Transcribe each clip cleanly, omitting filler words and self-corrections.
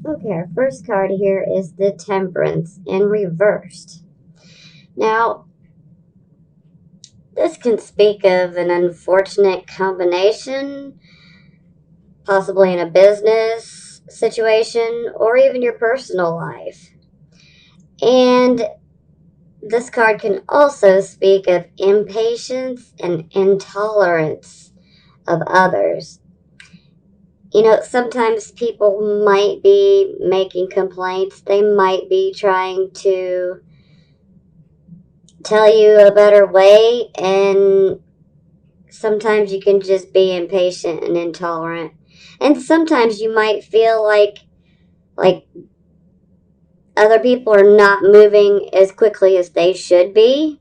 Okay, our first card here is the Temperance in reversed. Now, this can speak of an unfortunate combination, possibly in a business situation or even your personal life. And this card can also speak of impatience and intolerance of others. You know, sometimes people might be making complaints. They might be trying to tell you a better way, and sometimes you can just be impatient and intolerant. And sometimes you might feel like other people are not moving as quickly as they should be.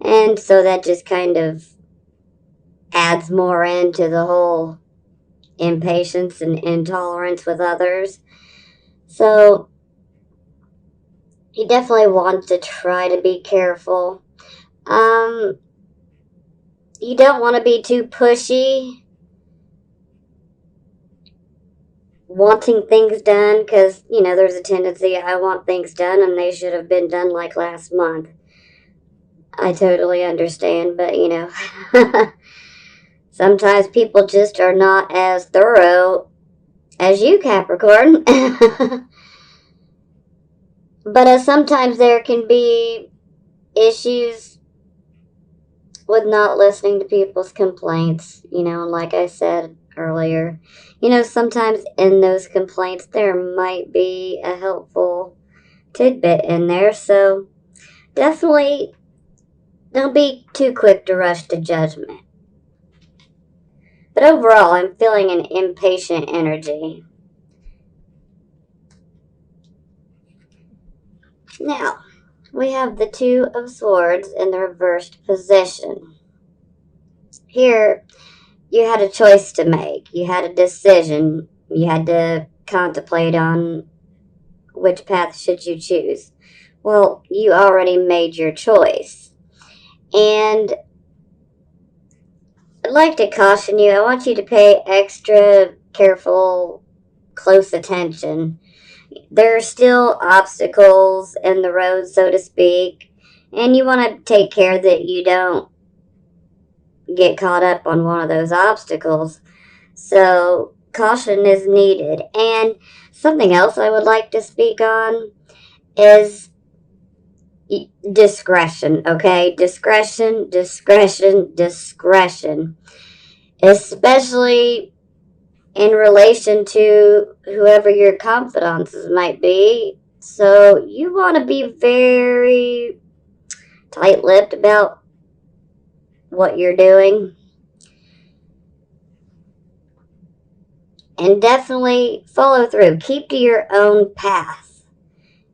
And so that just kind of adds more into the whole impatience and intolerance with others. So you definitely want to try to be careful. You don't want to be too pushy, wanting things done, because, you know, there's a tendency, I want things done and they should have been done like last month. I totally understand, but, you know, sometimes people just are not as thorough as you, Capricorn. But sometimes there can be issues with not listening to people's complaints, you know, and like I said earlier, you know, sometimes in those complaints there might be a helpful tidbit in there, so definitely don't be too quick to rush to judgment. But overall, I'm feeling an impatient energy. Now, we have the Two of Swords in the reversed position. Here, you had a choice to make. You had a decision. You had to contemplate on which path should you choose. Well, you already made your choice. And I'd like to caution you, I want you to pay extra careful, close attention. There are still obstacles in the road, so to speak, and you want to take care that you don't get caught up on one of those obstacles. So, caution is needed. And something else I would like to speak on is discretion, okay? Discretion, discretion, discretion. Especially in relation to whoever your confidences might be. So you want to be very tight-lipped about what you're doing. And definitely follow through. Keep to your own path.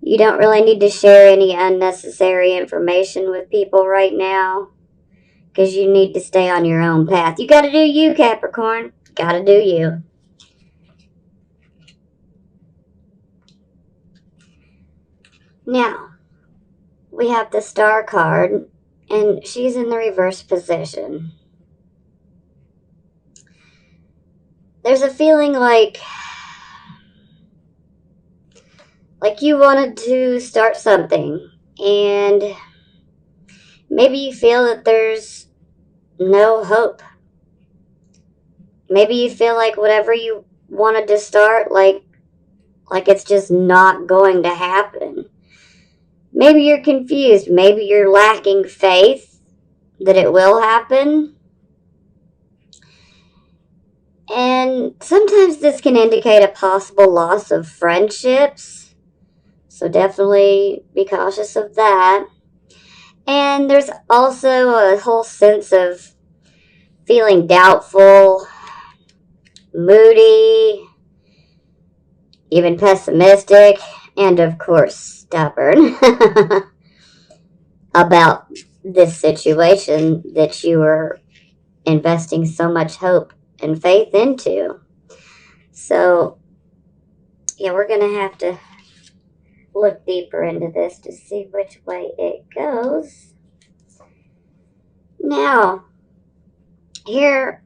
You don't really need to share any unnecessary information with people right now, because you need to stay on your own path. You got to do you, Capricorn. Got to do you. Now, we have the Star card, and she's in the reverse position. There's a feeling like you wanted to start something, and maybe you feel that there's no hope. Maybe you feel like whatever you wanted to start, like it's just not going to happen. Maybe you're confused. Maybe you're lacking faith that it will happen. And sometimes this can indicate a possible loss of friendships. So definitely be cautious of that. And there's also a whole sense of feeling doubtful, moody, even pessimistic, and of course stubborn about this situation that you were investing so much hope and faith into. So, yeah, we're going to have to look deeper into this to see which way it goes. Now, here,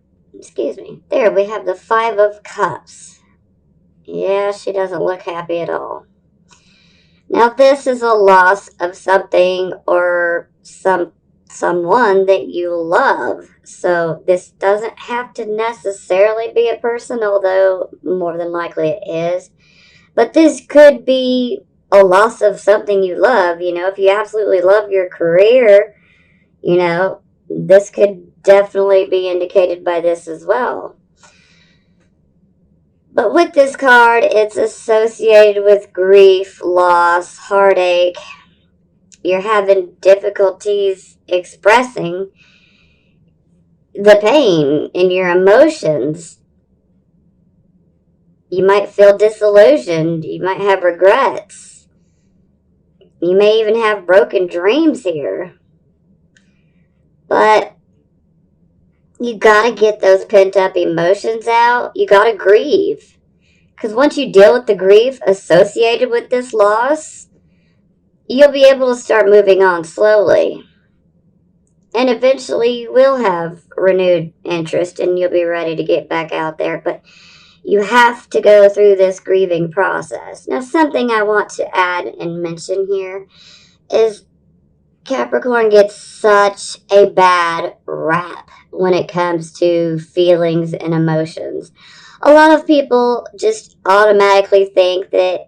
there we have the Five of Cups. Yeah, she doesn't look happy at all. Now, this is a loss of something or someone that you love. So this doesn't have to necessarily be a person, although more than likely it is. But this could be a loss of something you love. You know, if you absolutely love your career, you know, this could definitely be indicated by this as well. But with this card, it's associated with grief, loss, heartache. You're having difficulties expressing the pain in your emotions. You might feel disillusioned. You might have regrets. You may even have broken dreams here. But you gotta get those pent up emotions out. You gotta grieve. Because once you deal with the grief associated with this loss, you'll be able to start moving on slowly. And eventually you will have renewed interest and you'll be ready to get back out there. But you have to go through this grieving process. Now, something I want to add and mention here is Capricorn gets such a bad rap when it comes to feelings and emotions. A lot of people just automatically think that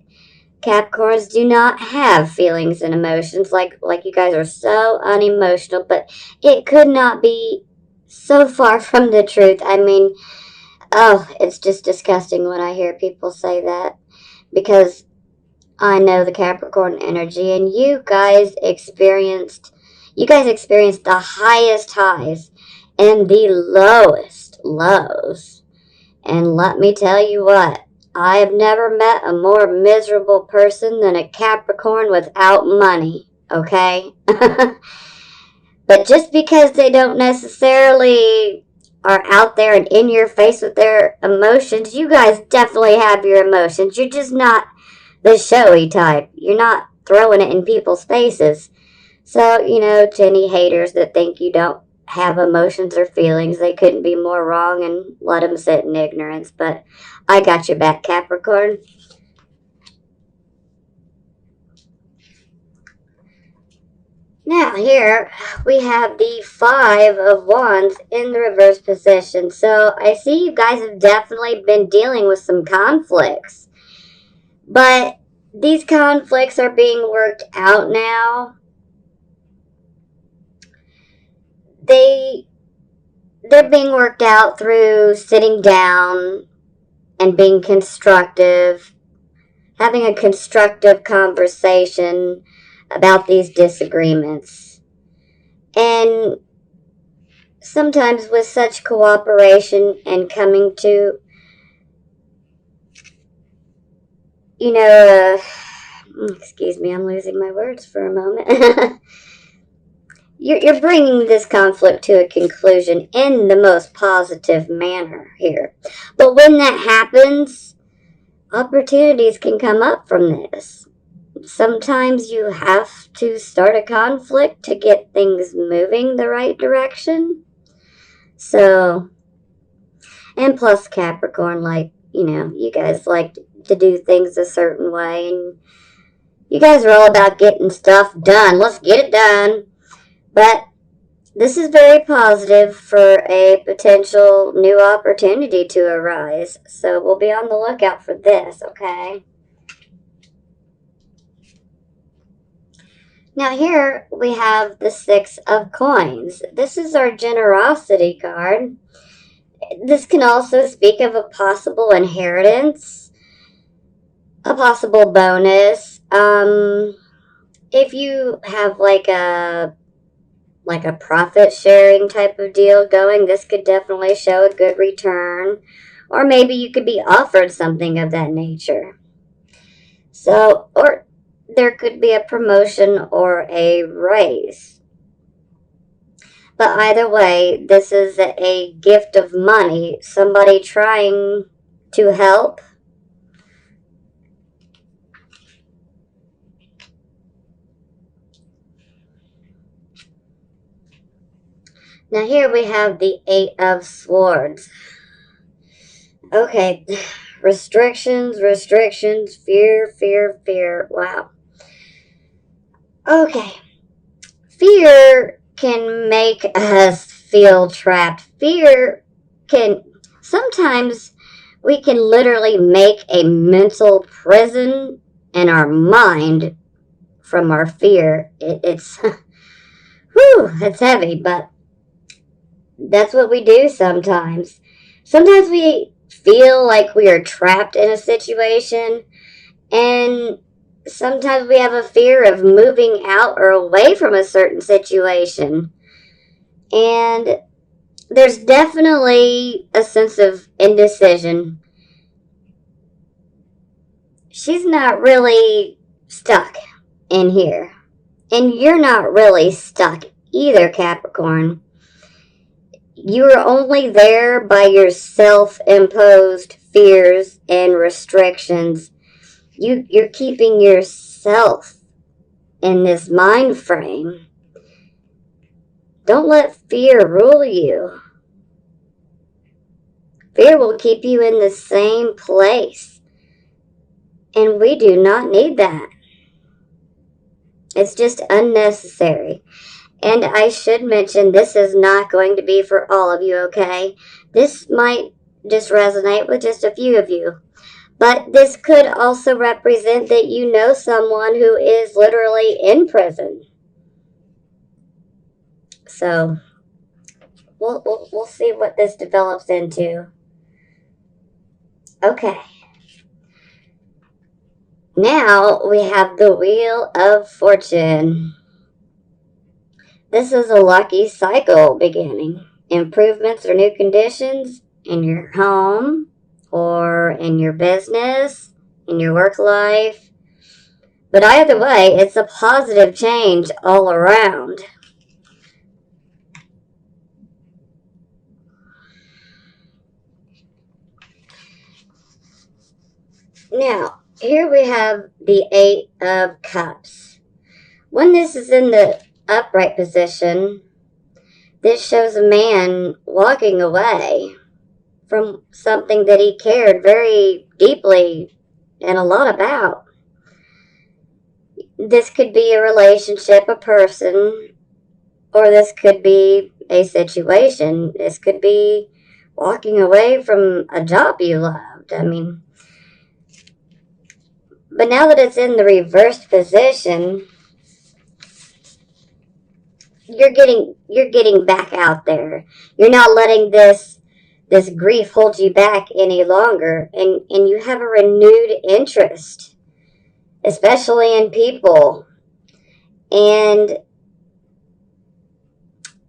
Capricorns do not have feelings and emotions, like you guys are so unemotional, but it could not be so far from the truth. I mean, oh, it's just disgusting when I hear people say that, because I know the Capricorn energy, and you guys experienced the highest highs and the lowest lows. And let me tell you what, I have never met a more miserable person than a Capricorn without money, okay? But just because they don't necessarily are out there and in your face with their emotions, you guys definitely have your emotions. You're just not the showy type. You're not throwing it in people's faces. So, to any haters that think you don't have emotions or feelings, they couldn't be more wrong, and let them sit in ignorance. But I got your back, Capricorn. Now, here we have the Five of Wands in the reverse position. So I see you guys have definitely been dealing with some conflicts. But these conflicts are being worked out now. They're being worked out through sitting down and being constructive, having a constructive conversation about these disagreements. And sometimes with such cooperation and coming to, you know, excuse me, I'm losing my words for a moment. You're bringing this conflict to a conclusion in the most positive manner here. But when that happens, opportunities can come up from this. Sometimes you have to start a conflict to get things moving the right direction. So, and plus Capricorn, you guys like to do things a certain way, and you guys are all about getting stuff done. Let's get it done. But this is very positive for a potential new opportunity to arise. So we'll be on the lookout for this, okay? Now here we have the Six of Coins. This is our generosity card. This can also speak of a possible inheritance, a possible bonus. If you have like a profit sharing type of deal going, this could definitely show a good return. Or maybe you could be offered something of that nature. So, or there could be a promotion or a raise. But either way, this is a gift of money, somebody trying to help. Now here we have the Eight of Swords. Okay, Restrictions, restrictions, fear, fear, fear. Wow. Okay. Fear can make us feel trapped. Fear can, sometimes we can literally make a mental prison in our mind from our fear. It's, whew, it's heavy, but that's what we do sometimes. Sometimes we feel like we are trapped in a situation, and sometimes we have a fear of moving out or away from a certain situation. And there's definitely a sense of indecision. She's not really stuck in here. And you're not really stuck either, Capricorn. You are only there by your self-imposed fears and restrictions. You're keeping yourself in this mind frame. Don't let fear rule you. Fear will keep you in the same place. And we do not need that. It's just unnecessary. And I should mention, this is not going to be for all of you, okay? This might just resonate with just a few of you. But this could also represent that you know someone who is literally in prison. So, we'll see what this develops into. Okay. Now we have the Wheel of Fortune. This is a lucky cycle beginning. Improvements or new conditions in your home or in your business, in your work life. But either way, it's a positive change all around. Now, here we have the Eight of Cups. When this is in the upright position, this shows a man walking away from something that he cared very deeply and a lot about. This could be a relationship, a person, or this could be a situation. This could be walking away from a job you loved. I mean, but now that it's in the reversed position, you're getting back out there. You're not letting this grief hold you back any longer, and you have a renewed interest, especially in people, and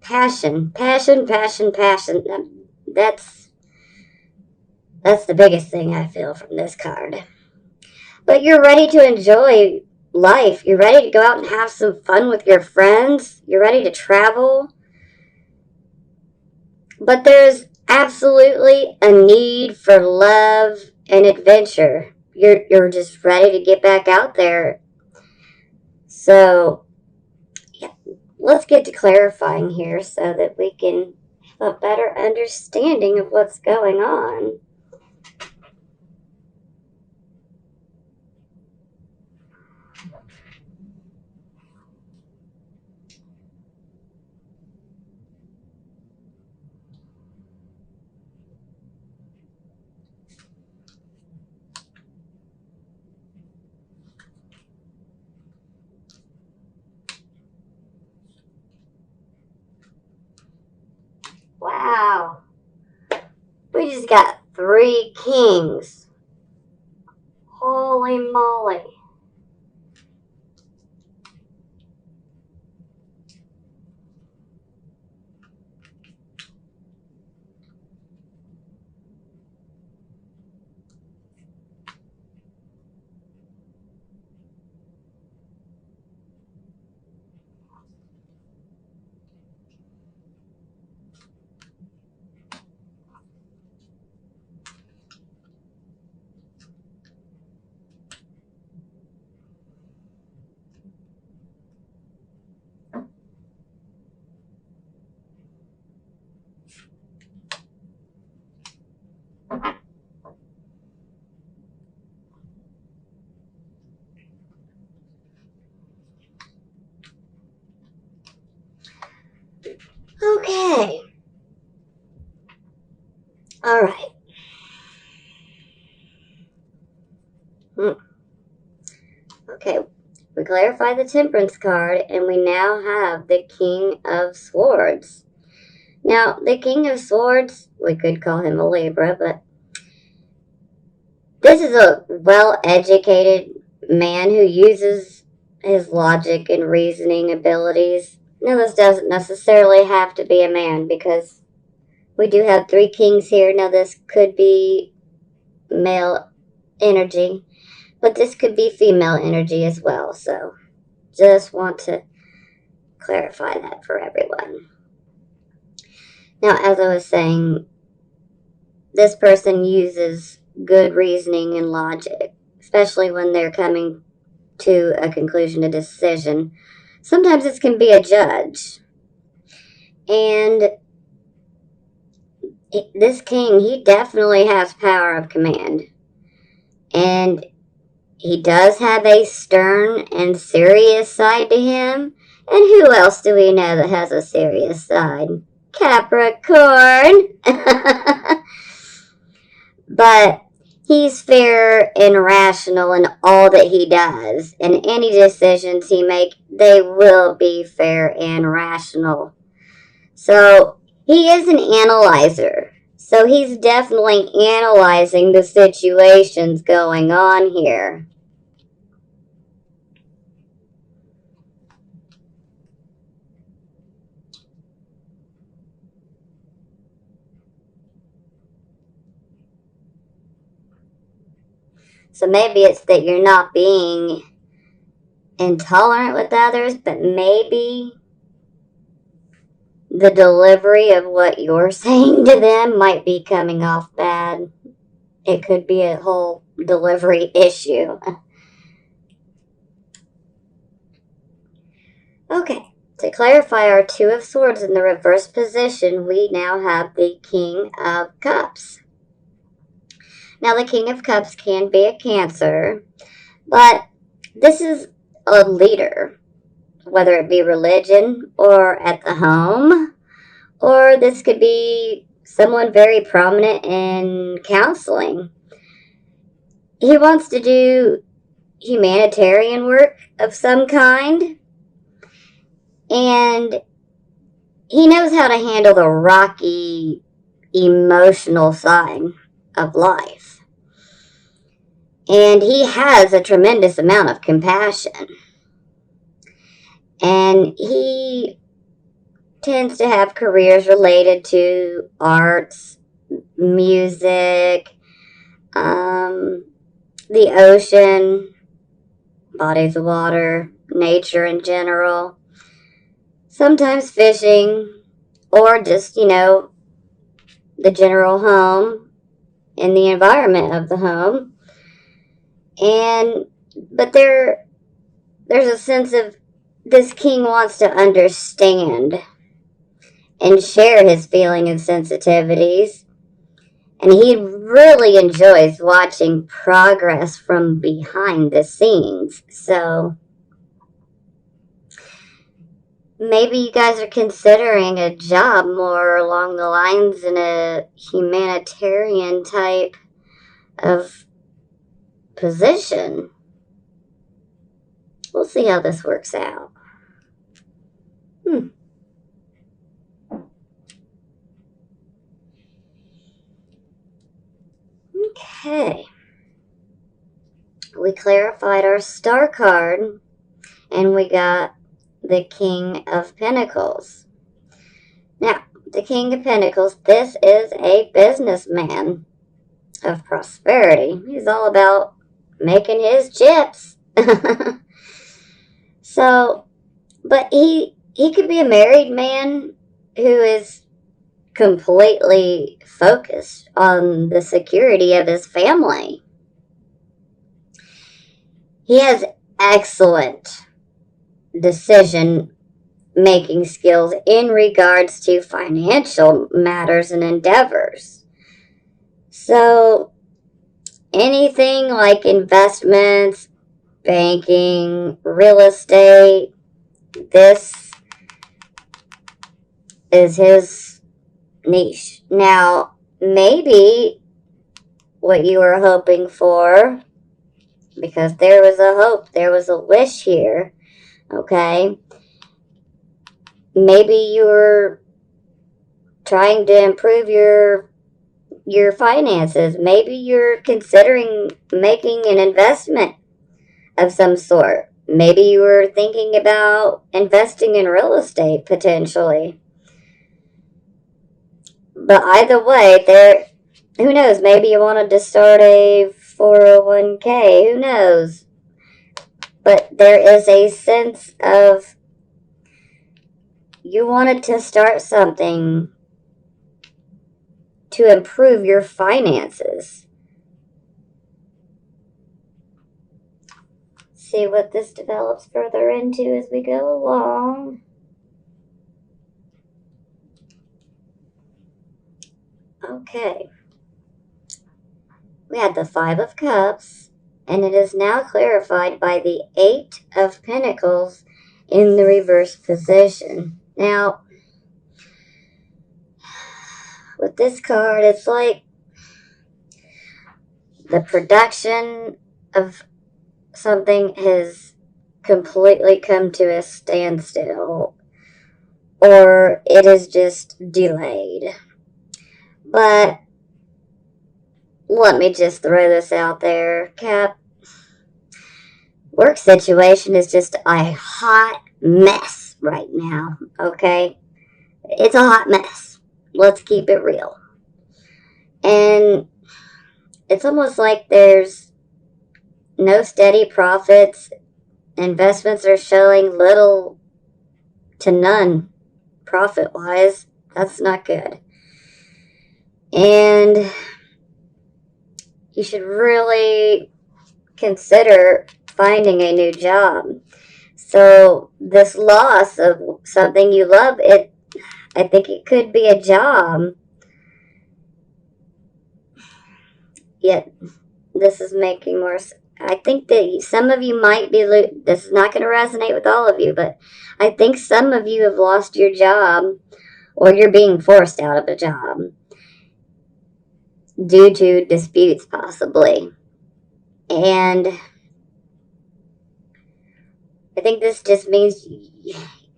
passion. That's the biggest thing I feel from this card. But you're ready to enjoy life. You're ready to go out and have some fun with your friends. You're ready to travel. But there's absolutely a need for love and adventure. You're just ready to get back out there. So, yeah, let's get to clarifying here so that we can have a better understanding of what's going on. Wow. We just got 3 kings. Holy moly. Okay, we clarify the Temperance card, and we now have the King of Swords. Now, the King of Swords, we could call him a Libra, but this is a well-educated man who uses his logic and reasoning abilities. Now, this doesn't necessarily have to be a man, because we do have 3 kings here. Now, this could be male energy, but this could be female energy as well. So, just want to clarify that for everyone. Now, as I was saying, this person uses good reasoning and logic, especially when they're coming to a conclusion, a decision. Sometimes this can be a judge. And this king, he definitely has power of command. And he does have a stern and serious side to him. And who else do we know that has a serious side? Capricorn. But he's fair and rational in all that he does. And any decisions he makes, they will be fair and rational. So he is an analyzer. So he's definitely analyzing the situations going on here. So maybe it's that you're not being intolerant with others, but maybe the delivery of what you're saying to them might be coming off bad. It could be a whole delivery issue. Okay, to clarify our 2 of Swords in the reverse position, we now have the King of Cups. Now, the King of Cups can be a Cancer, but this is a leader, whether it be religion or at the home, or this could be someone very prominent in counseling. He wants to do humanitarian work of some kind, and he knows how to handle the rocky, emotional side of life. And he has a tremendous amount of compassion. And he tends to have careers related to arts, music, the ocean, bodies of water, nature in general. Sometimes fishing, or just, the general home and the environment of the home. But there's a sense of this king wants to understand and share his feelings and sensitivities. And he really enjoys watching progress from behind the scenes. So maybe you guys are considering a job more along the lines in a humanitarian type of position. We'll see how this works out. Okay. We clarified our star card, and we got the King of Pentacles. Now, the King of Pentacles, this is a businessman of prosperity. He's all about making his chips. So, but he could be a married man who is completely focused on the security of his family. He has excellent decision-making skills in regards to financial matters and endeavors. So, anything like investments, banking, real estate, this is his niche. Now, maybe what you were hoping for because there was a hope, there was a wish here, okay? Maybe you were trying to improve your finances. Maybe you're considering making an investment of some sort. Maybe you were thinking about investing in real estate potentially. But either way, who knows, maybe you wanted to start a 401k, who knows? But there is a sense of you wanted to start something to improve your finances. See what this develops further into as we go along. Okay. We had the Five of Cups, and it is now clarified by the Eight of Pentacles in the reverse position. Now, with this card, it's like the production of something has completely come to a standstill, or it is just delayed. But let me just throw this out there, Cap. Work situation is just a hot mess right now, okay? It's a hot mess. Let's keep it real. And it's almost like there's no steady profits. Investments are showing little to none profit-wise. That's not good. And you should really consider finding a new job. So this loss of something you love, I think it could be a job. Yet this is making more. I think that some of you might be. This is not going to resonate with all of you, but I think some of you have lost your job, or you're being forced out of a job due to disputes, possibly. And I think this just means you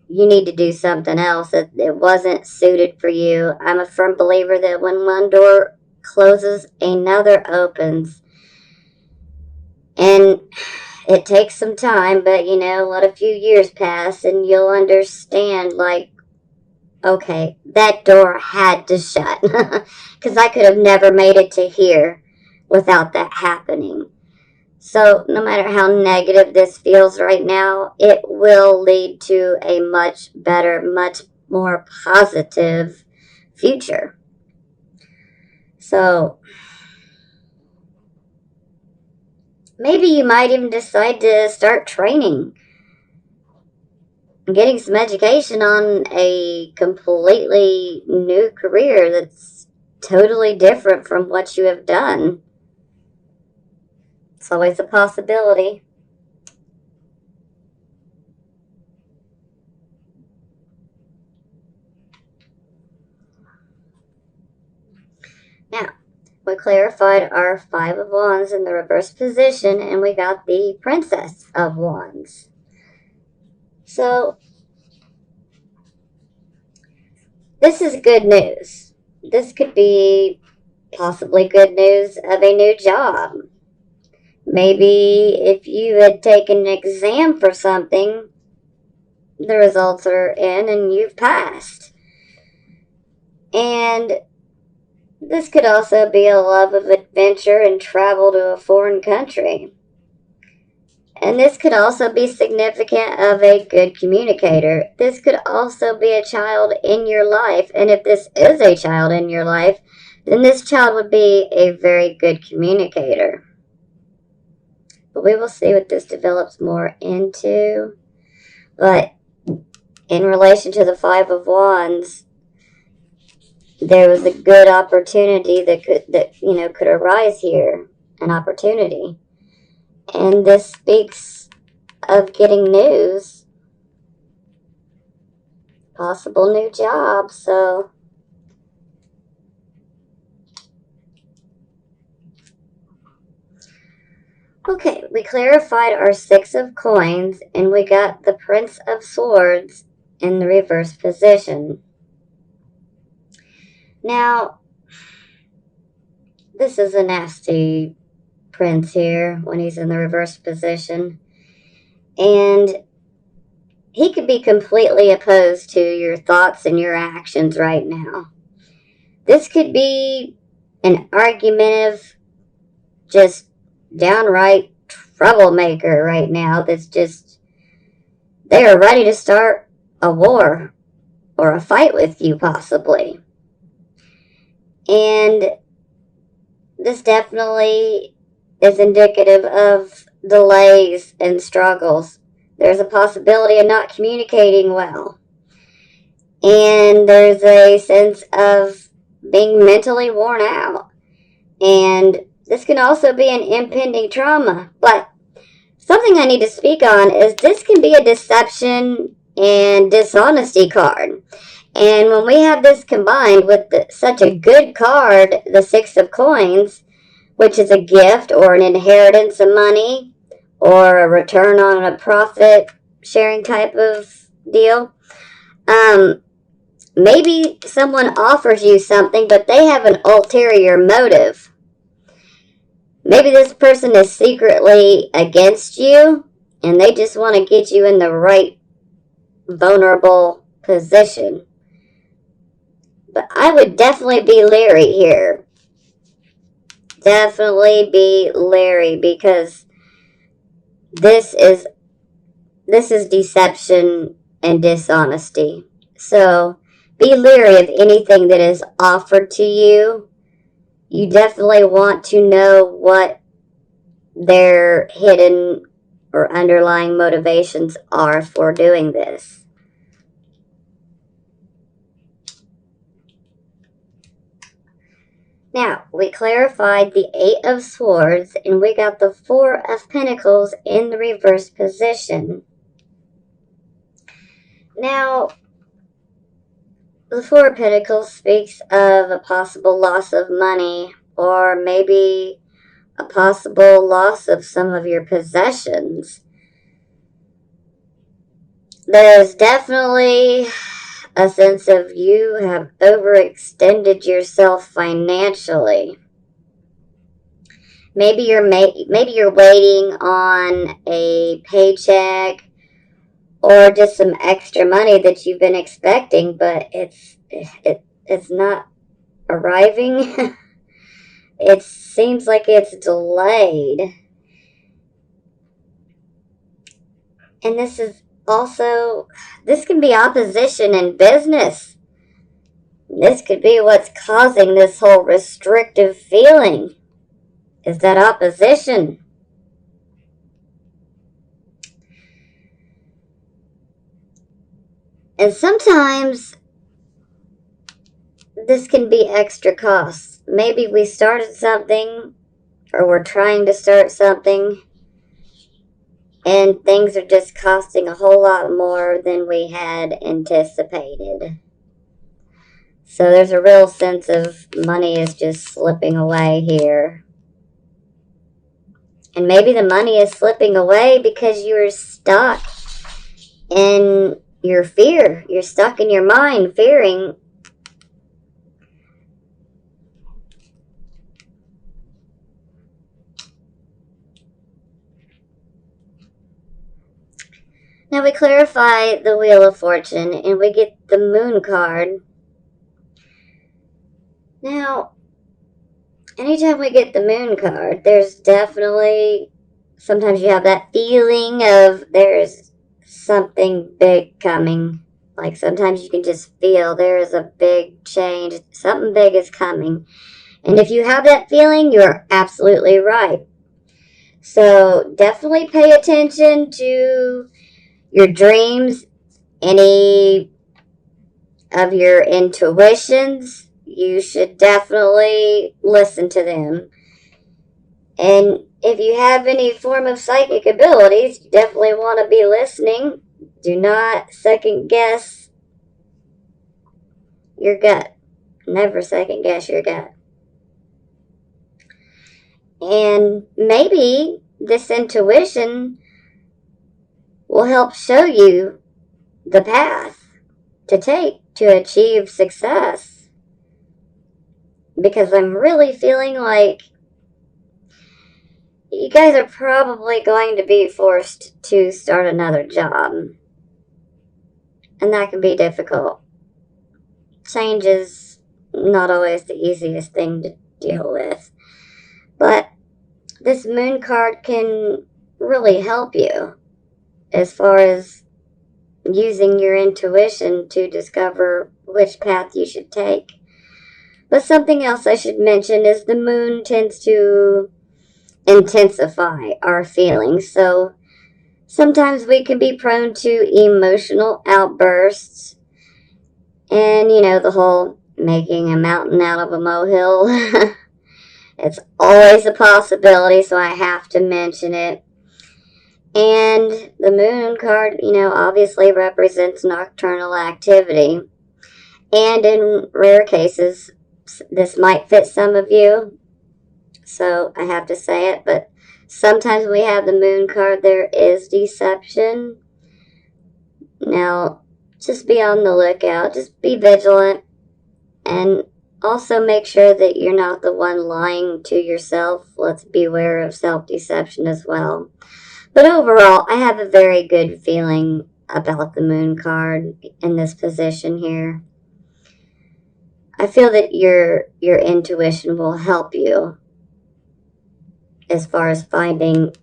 need to do something else. It wasn't suited for you. I'm a firm believer that when one door closes, another opens. And it takes some time, but let a few years pass and you'll understand, like, okay, that door had to shut. Because I could have never made it to here without that happening. So no matter how negative this feels right now, it will lead to a much better, much more positive future. So maybe you might even decide to start training, getting some education on a completely new career that's totally different from what you have done. It's always a possibility. Now, we clarified our Five of Wands in the reverse position, and we got the Princess of Wands. So, this is good news. This could be possibly good news of a new job. Maybe if you had taken an exam for something, the results are in and you've passed. And this could also be a love of adventure and travel to a foreign country. And this could also be significant of a good communicator. This could also be a child in your life. And if this is a child in your life, then this child would be a very good communicator. But we will see what this develops more into. But in relation to the Five of Wands, there was a good opportunity that could arise here, an opportunity. And this speaks of getting news, possible new job. So Okay, we clarified our Six of Coins, and we got the Prince of Swords in the reverse position. Now, this is a nasty prince here when he's in the reverse position. And he could be completely opposed to your thoughts and your actions right now. This could be an argumentative, just downright troublemaker right now that's just, they are ready to start a war or a fight with you, possibly. And this definitely is indicative of delays and struggles. There's a possibility of not communicating well. And there's a sense of being mentally worn out. And this can also be an impending trauma. But something I need to speak on is this can be a deception and dishonesty card. And when we have this combined with such a good card, the Six of Coins, which is a gift or an inheritance of money or a return on a profit sharing type of deal, maybe someone offers you something, but they have an ulterior motive. Maybe this person is secretly against you, and they just want to get you in the right vulnerable position. But I would definitely be leery here. Definitely be leery, because this is deception and dishonesty. So be leery of anything that is offered to you. You definitely want to know what their hidden or underlying motivations are for doing this. Now, we clarified the Eight of Swords, and we got the Four of Pentacles in the reverse position. Now, the Four of Pentacles speaks of a possible loss of money, or maybe a possible loss of some of your possessions. There's definitely a sense of you have overextended yourself financially. Maybe you're waiting on a paycheck or just some extra money that you've been expecting, but it's not arriving. It seems like it's delayed. And this can be opposition in business. This could be what's causing this whole restrictive feeling, is that opposition. And sometimes this can be extra costs. Maybe we started something, or we're trying to start something, and things are just costing a whole lot more than we had anticipated. So there's a real sense of money is just slipping away here. And maybe the money is slipping away because you're stuck in your fear. You're stuck in your mind fearing. Now we clarify the Wheel of Fortune, and we get the Moon card. Now, anytime we get the Moon card, there's definitely, sometimes you have that feeling of there's something big coming. Like sometimes you can just feel there is a big change. Something big is coming. And if you have that feeling, you're absolutely right. So definitely pay attention to your dreams, any of your intuitions. You should definitely listen to them. And if you have any form of psychic abilities, you definitely want to be listening. Do not second guess your gut. Never second guess your gut. And maybe this intuition will help show you the path to take to achieve success. Because I'm really feeling like you guys are probably going to be forced to start another job. And that can be difficult. Change is not always the easiest thing to deal with. But this moon card can really help you as far as using your intuition to discover which path you should take. But something else I should mention is the moon tends to intensify our feelings. So sometimes we can be prone to emotional outbursts. And, you know, the whole making a mountain out of a molehill. It's always a possibility, so I have to mention it. And the moon card, you know, obviously represents nocturnal activity. And in rare cases, this might fit some of you, so I have to say it, but sometimes we have the moon card, there is deception. Now, just be on the lookout, just be vigilant, and also make sure that you're not the one lying to yourself. Let's beware of self-deception as well. But overall, I have a very good feeling about the moon card in this position here. I feel that your intuition will help you as far as finding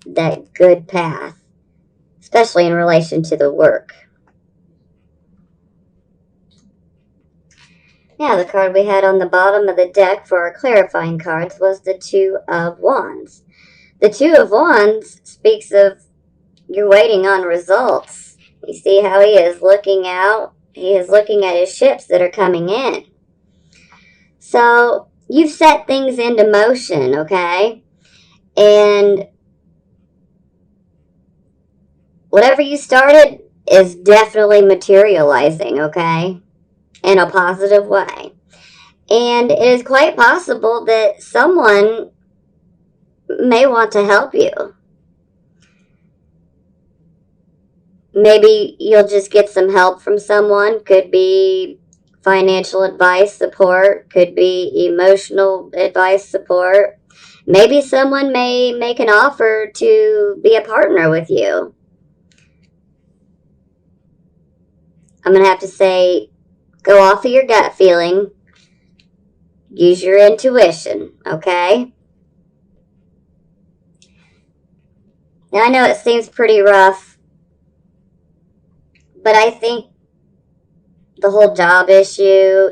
that good path, especially in relation to the work. Now, the card we had on the bottom of the deck for our clarifying cards was the Two of Wands. The Two of Wands speaks of you're waiting on results. You see how he is looking out? He is looking at his ships that are coming in. So, you've set things into motion, okay? And whatever you started is definitely materializing, okay? In a positive way. And it is quite possible that someone may want to help you. Maybe you'll just get some help from someone. Could be financial advice, support. Could be emotional advice, support. Maybe someone may make an offer to be a partner with you. I'm going to have to say, go off of your gut feeling. Use your intuition, okay? Now, I know it seems pretty rough, but I think the whole job issue,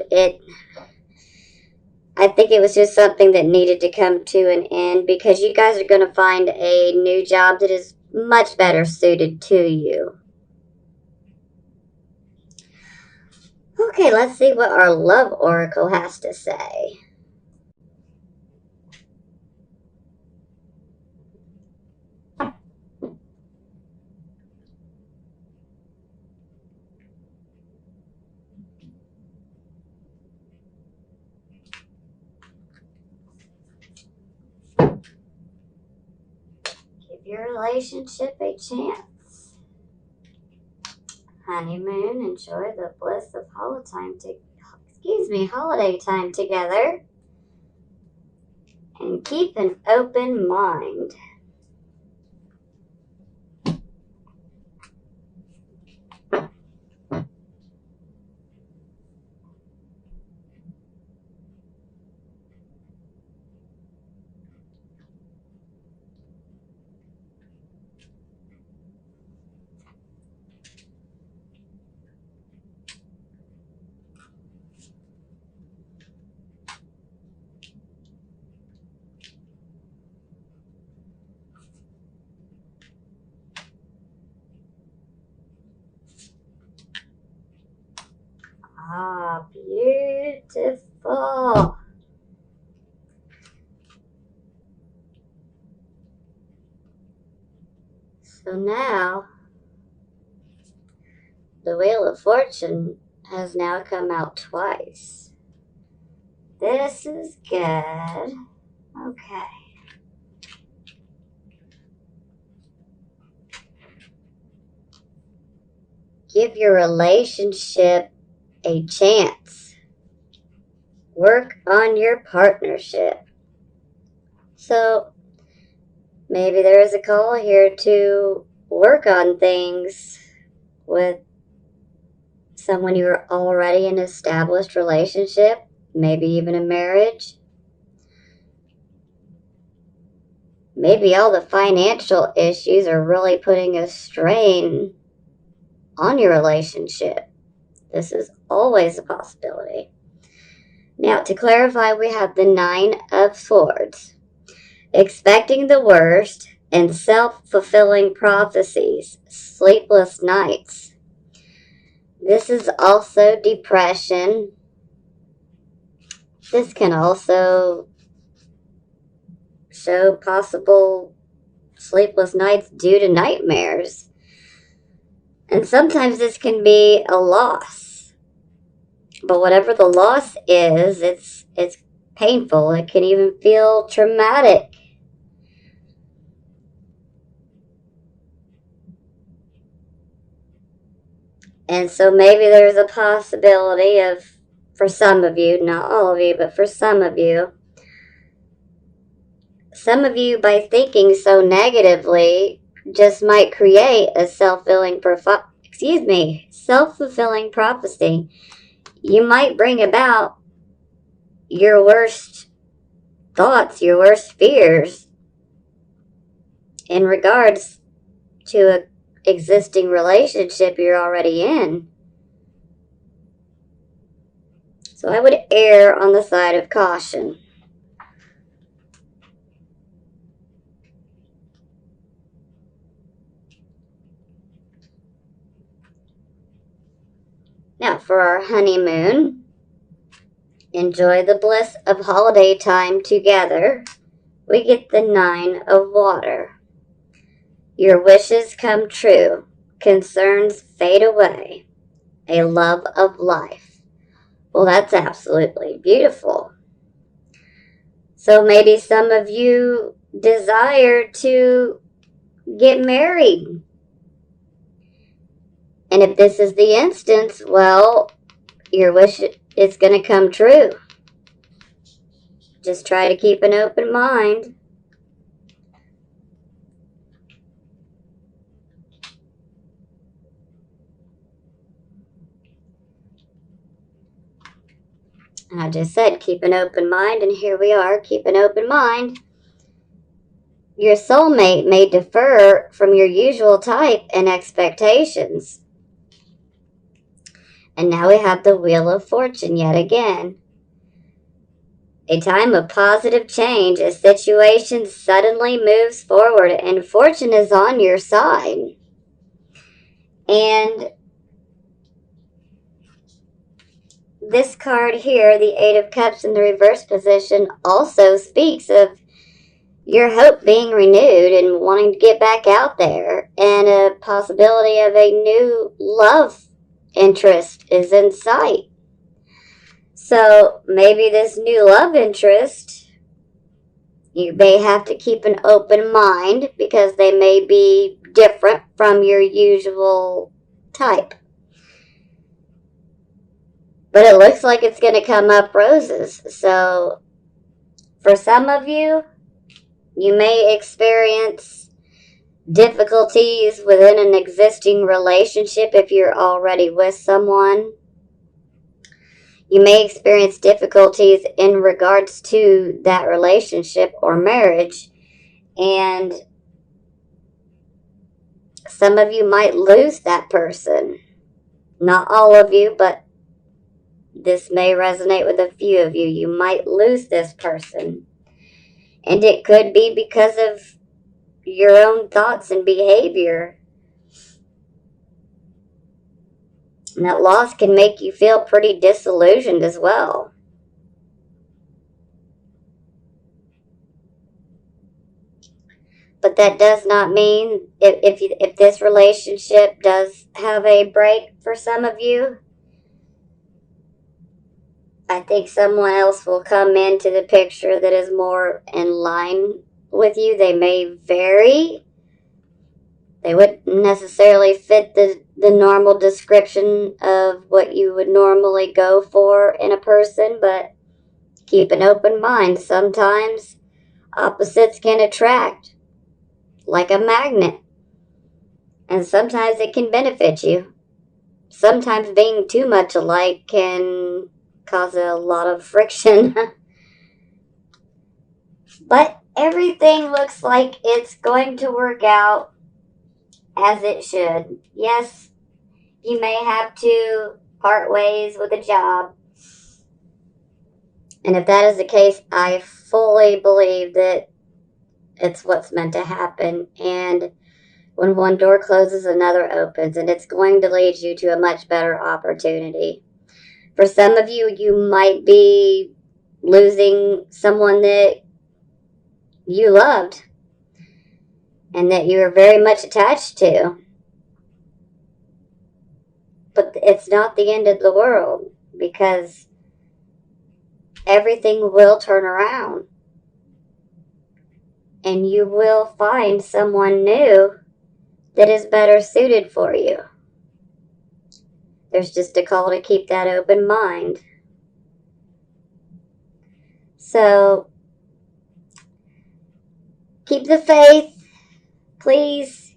I think it was just something that needed to come to an end because you guys are going to find a new job that is much better suited to you. Okay, let's see what our love oracle has to say. Give your relationship a chance. Honeymoon, enjoy the bliss of holiday time together. And keep an open mind. Ah, beautiful. So now, the Wheel of Fortune has now come out twice. This is good. Okay. give your relationship a chance. Work on your partnership. So maybe there is a call here to work on things with someone you're already in an established relationship, maybe even a marriage. Maybe all the financial issues are really putting a strain on your relationship. This is always a possibility. Now, to clarify, we have the Nine of Swords. Expecting the worst and self-fulfilling prophecies, sleepless nights. This is also depression. This can also show possible sleepless nights due to nightmares. And sometimes this can be a loss. But whatever the loss is, it's painful. It can even feel traumatic. And so maybe there's a possibility of, for some of you, not all of you, but for some of you, by thinking so negatively, just might create a self-fulfilling prophecy. You might bring about your worst thoughts, your worst fears in regards to a existing relationship you're already in. So I would err on the side of caution. Now, for our honeymoon, enjoy the bliss of holiday time together. We get the Nine of Water. Your wishes come true. Concerns fade away. A love of life. Well, that's absolutely beautiful. So maybe some of you desire to get married. And if this is the instance, well, your wish is going to come true. Just try to keep an open mind. I just said keep an open mind, and here we are, keep an open mind. Your soulmate may differ from your usual type and expectations. And now we have the Wheel of Fortune yet again. A time of positive change. A situation suddenly moves forward and fortune is on your side. And this card here, the Eight of Cups in the reverse position, also speaks of your hope being renewed and wanting to get back out there, and a possibility of a new love interest is in sight. So maybe this new love interest, you may have to keep an open mind because they may be different from your usual type. But it looks like it's going to come up roses. So for some of you, you may experience difficulties within an existing relationship if you're already with someone. You may experience difficulties in regards to that relationship or marriage. And some of you might lose that person. Not all of you, but this may resonate with a few of you. You might lose this person. And it could be because of your own thoughts and behavior. And that loss can make you feel pretty disillusioned as well. But that does not mean if this relationship does have a break for some of you, I think someone else will come into the picture that is more in line with you. They may vary. They wouldn't necessarily fit the the normal description of what you would normally go for in a person, but keep an open mind. Sometimes opposites can attract like a magnet, and sometimes it can benefit you. Sometimes being too much alike can cause a lot of friction. But everything looks like it's going to work out as it should. Yes, you may have to part ways with a job. And if that is the case, I fully believe that it's what's meant to happen. And when one door closes, another opens, and it's going to lead you to a much better opportunity. For some of you, you might be losing someone that you loved and that you are very much attached to. But it's not the end of the world, because everything will turn around and you will find someone new that is better suited for you. There's just a call to keep that open mind. So keep the faith. Please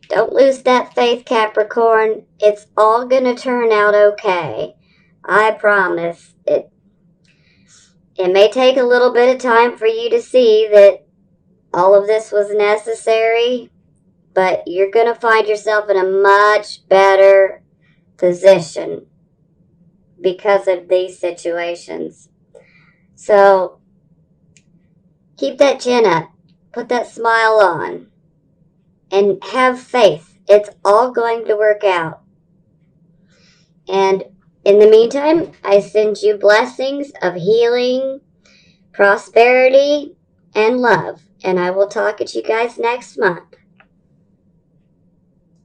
don't lose that faith, Capricorn. It's all going to turn out okay. I promise. It may take a little bit of time for you to see that all of this was necessary, but you're going to find yourself in a much better position because of these situations. So keep that chin up, put that smile on, and have faith. It's all going to work out. And in the meantime, I send you blessings of healing, prosperity, and love. And I will talk at you guys next month.